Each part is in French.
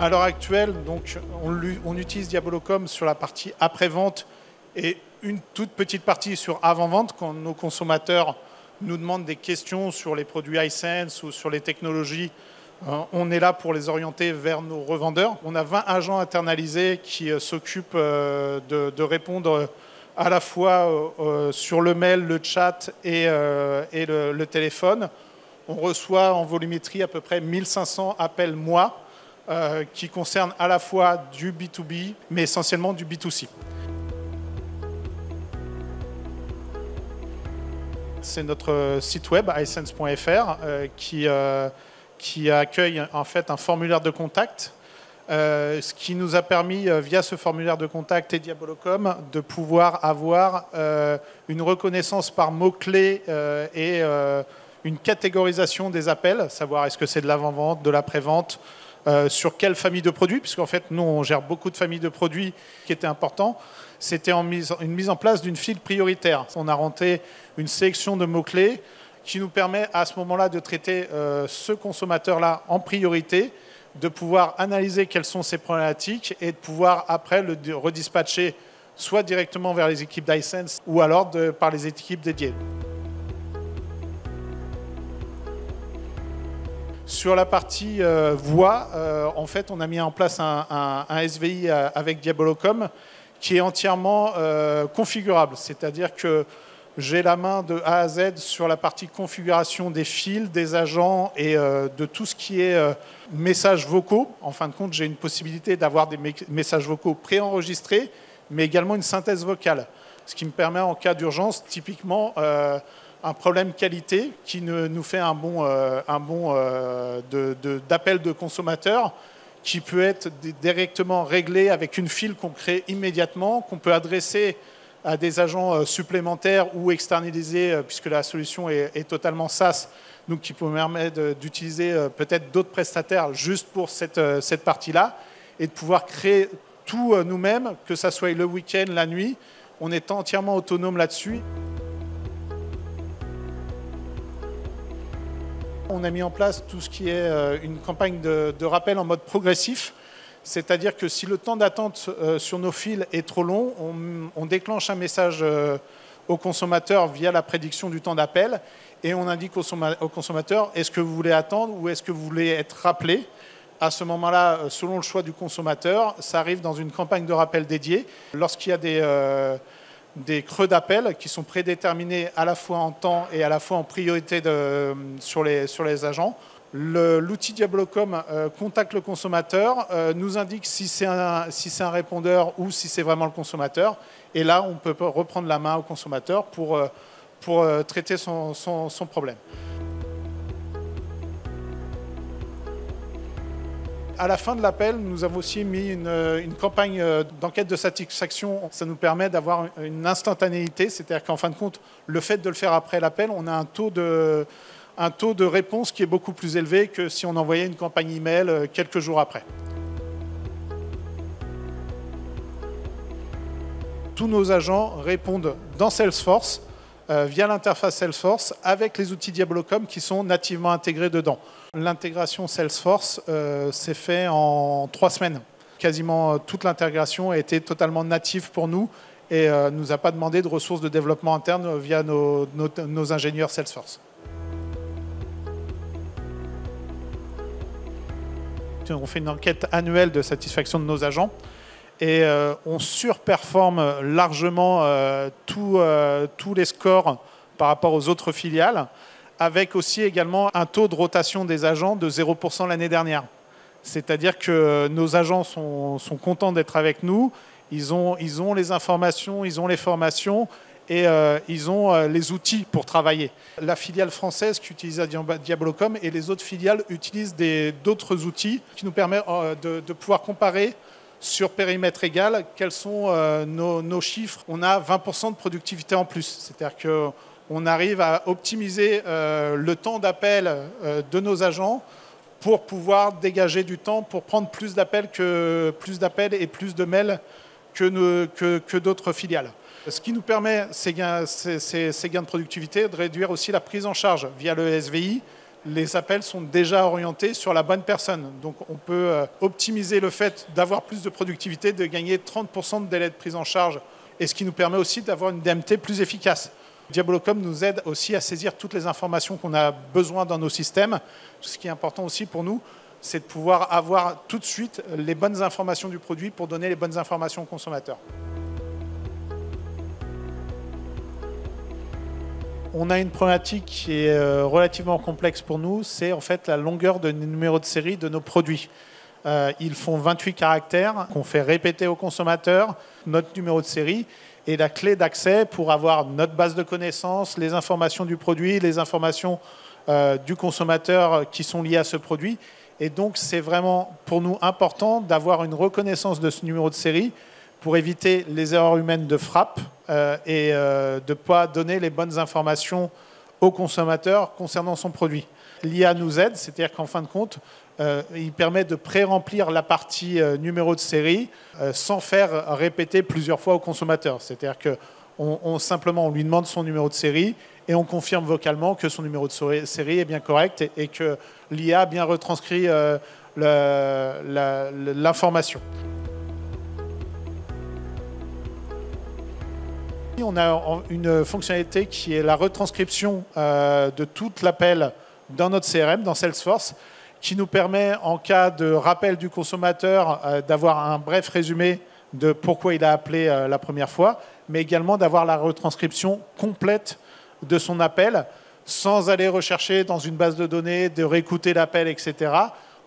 À l'heure actuelle, donc, on utilise Diabolocom sur la partie après-vente et une toute petite partie sur avant-vente quand nos consommateurs nous demandent des questions sur les produits Hisense ou sur les technologies. On est là pour les orienter vers nos revendeurs. On a 20 agents internalisés qui s'occupent de répondre à la fois sur le mail, le chat et le téléphone. On reçoit en volumétrie à peu près 1500 appels mois qui concernent à la fois du B2B, mais essentiellement du B2C. C'est notre site web, hisense.fr, qui accueille en fait un formulaire de contact, ce qui nous a permis, via ce formulaire de contact et Diabolocom, de pouvoir avoir une reconnaissance par mots-clés et une catégorisation des appels, savoir est-ce que c'est de l'avant-vente, de l'après-vente, sur quelle famille de produits, puisqu'en fait, nous, on gère beaucoup de familles de produits qui étaient importants. C'était une mise en place d'une file prioritaire. On a rentré une sélection de mots-clés qui nous permet à ce moment-là de traiter ce consommateur-là en priorité, de pouvoir analyser quelles sont ses problématiques et de pouvoir après le redispatcher soit directement vers les équipes d'Hisense ou alors par les équipes dédiées. Sur la partie voix, en fait, on a mis en place un SVI avec Diabolocom qui est entièrement configurable. C'est-à-dire que j'ai la main de A à Z sur la partie configuration des fils, des agents et de tout ce qui est messages vocaux. En fin de compte, j'ai une possibilité d'avoir des messages vocaux préenregistrés, mais également une synthèse vocale. Ce qui me permet, en cas d'urgence, typiquement, un problème qualité qui nous fait un bon d'appel de consommateur qui peut être directement réglé avec une file qu'on crée immédiatement, qu'on peut adresser à des agents supplémentaires ou externalisés, puisque la solution est totalement SaaS, donc qui peut permettre d'utiliser peut-être d'autres prestataires juste pour cette partie-là, et de pouvoir créer tout nous-mêmes, que ça soit le week-end, la nuit. On est entièrement autonome là-dessus. On a mis en place tout ce qui est une campagne de rappel en mode progressif, c'est-à-dire que si le temps d'attente sur nos fils est trop long, on déclenche un message au consommateur via la prédiction du temps d'appel et on indique au consommateur est-ce que vous voulez attendre ou est-ce que vous voulez être rappelé. À ce moment-là, selon le choix du consommateur, ça arrive dans une campagne de rappel dédiée. Lorsqu'il y a des creux d'appel qui sont prédéterminés à la fois en temps et à la fois en priorité sur les agents. L'outil Diabolocom contacte le consommateur, nous indique si c'est un répondeur ou si c'est vraiment le consommateur. Et là, on peut reprendre la main au consommateur pour traiter son problème. À la fin de l'appel, nous avons aussi mis une campagne d'enquête de satisfaction. Ça nous permet d'avoir une instantanéité, c'est-à-dire qu'en fin de compte, le fait de le faire après l'appel, on a un taux de réponse qui est beaucoup plus élevé que si on envoyait une campagne email quelques jours après. Tous nos agents répondent dans Salesforce, via l'interface Salesforce, avec les outils Diabolocom qui sont nativement intégrés dedans. L'intégration Salesforce s'est faite en 3 semaines. Quasiment toute l'intégration a été totalement native pour nous et ne nous a pas demandé de ressources de développement interne via nos ingénieurs Salesforce. On fait une enquête annuelle de satisfaction de nos agents et on surperforme largement tous les scores par rapport aux autres filiales, avec aussi également un taux de rotation des agents de 0% l'année dernière. C'est-à-dire que nos agents sont contents d'être avec nous, ils ont les informations, ils ont les formations et ils ont les outils pour travailler. La filiale française qui utilise Diabolocom et les autres filiales utilisent d'autres outils qui nous permettent de pouvoir comparer sur périmètre égal quels sont nos chiffres. On a 20% de productivité en plus, c'est-à-dire que on arrive à optimiser le temps d'appel de nos agents pour pouvoir dégager du temps pour prendre plus d'appels et plus de mails que d'autres filiales. Ce qui nous permet, ces gains de productivité, de réduire aussi la prise en charge via le SVI, les appels sont déjà orientés sur la bonne personne. Donc on peut optimiser le fait d'avoir plus de productivité, de gagner 30% de délai de prise en charge, et ce qui nous permet aussi d'avoir une DMT plus efficace. Diabolocom nous aide aussi à saisir toutes les informations qu'on a besoin dans nos systèmes. Ce qui est important aussi pour nous, c'est de pouvoir avoir tout de suite les bonnes informations du produit pour donner les bonnes informations aux consommateurs. On a une problématique qui est relativement complexe pour nous, c'est en fait la longueur de numéro de série de nos produits. Ils font 28 caractères qu'on fait répéter aux consommateurs, notre numéro de série, et la clé d'accès pour avoir notre base de connaissances, les informations du produit, les informations du consommateur qui sont liées à ce produit. Et donc, c'est vraiment pour nous important d'avoir une reconnaissance de ce numéro de série pour éviter les erreurs humaines de frappe et de ne pas donner les bonnes informations au consommateur concernant son produit. L'IA nous aide, c'est-à-dire qu'en fin de compte, il permet de pré-remplir la partie numéro de série sans faire répéter plusieurs fois au consommateur. C'est-à-dire qu'on simplement on lui demande son numéro de série et on confirme vocalement que son numéro de série est bien correct et que l'IA a bien retranscrit l'information. On a une fonctionnalité qui est la retranscription de tout l'appel dans notre CRM, dans Salesforce, qui nous permet, en cas de rappel du consommateur, d'avoir un bref résumé de pourquoi il a appelé la première fois, mais également d'avoir la retranscription complète de son appel, sans aller rechercher dans une base de données, de réécouter l'appel, etc.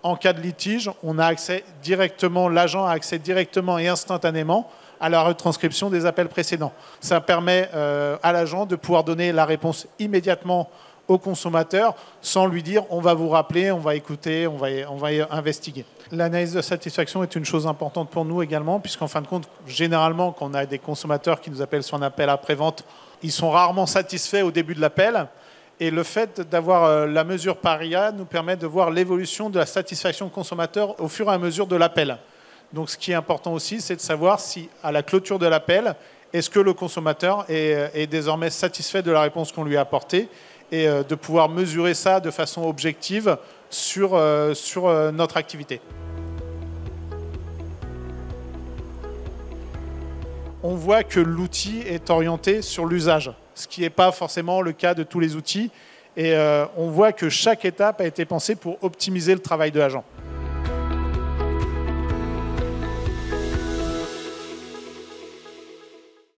En cas de litige, on a accès directement, l'agent a accès directement et instantanément à la retranscription des appels précédents. Ça permet à l'agent de pouvoir donner la réponse immédiatement au consommateur sans lui dire on va vous rappeler, on va écouter, on va investiguer. L'analyse de satisfaction est une chose importante pour nous également, puisqu'en fin de compte, généralement, quand on a des consommateurs qui nous appellent sur un appel après-vente, ils sont rarement satisfaits au début de l'appel. Et le fait d'avoir la mesure par IA nous permet de voir l'évolution de la satisfaction consommateur au fur et à mesure de l'appel. Donc ce qui est important aussi, c'est de savoir si, à la clôture de l'appel, est-ce que le consommateur est désormais satisfait de la réponse qu'on lui a apportée, et de pouvoir mesurer ça de façon objective sur notre activité. On voit que l'outil est orienté sur l'usage, ce qui n'est pas forcément le cas de tous les outils. Et on voit que chaque étape a été pensée pour optimiser le travail de l'agent.